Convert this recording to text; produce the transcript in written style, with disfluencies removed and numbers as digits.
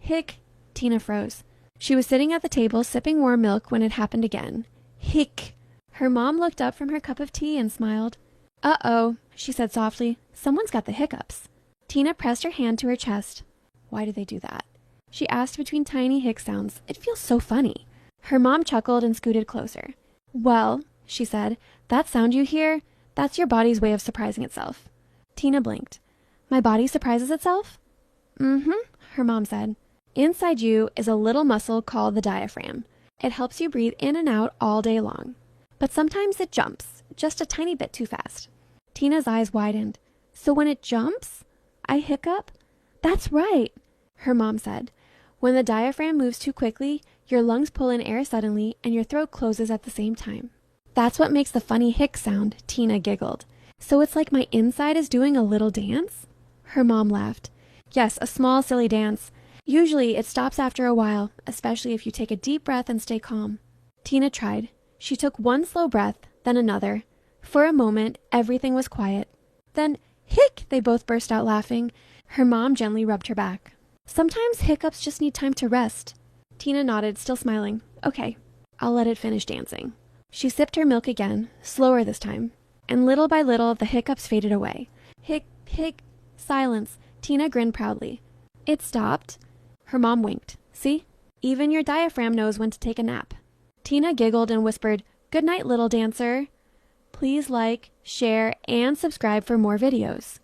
Hic. Tina froze. She was sitting at the table sipping warm milk when it happened again. Hic. Her mom looked up from her cup of tea and smiled. Uh-oh, she said softly. Someone's got the hiccups. Tina pressed her hand to her chest. Why do they do that? She asked between tiny hic sounds. It feels so funny. Her mom chuckled and scooted closer. Well, she said, that sound you hear, that's your body's way of surprising itself. Tina blinked. My body surprises itself? Mm-hmm, her mom said. Inside you is a little muscle called the diaphragm. It helps you breathe in and out all day long. But sometimes it jumps, just a tiny bit too fast. Tina's eyes widened. So when it jumps, I hiccup? That's right, her mom said. When the diaphragm moves too quickly, your lungs pull in air suddenly and your throat closes at the same time. That's what makes the funny hic sound, Tina giggled. So it's like my inside is doing a little dance? Her mom laughed. Yes, a small, silly dance. Usually it stops after a while, especially if you take a deep breath and stay calm. Tina tried. She took one slow breath, then another. For a moment, everything was quiet. Then, hic, they both burst out laughing. Her mom gently rubbed her back. Sometimes hiccups just need time to rest. Tina nodded, still smiling. Okay, I'll let it finish dancing. She sipped her milk again, slower this time. And little by little, the hiccups faded away. Hic, hic, silence. Tina grinned proudly. It stopped. Her mom winked. See? Even your diaphragm knows when to take a nap. Tina giggled and whispered, Good night, little dancer. Please like, share, and subscribe for more videos.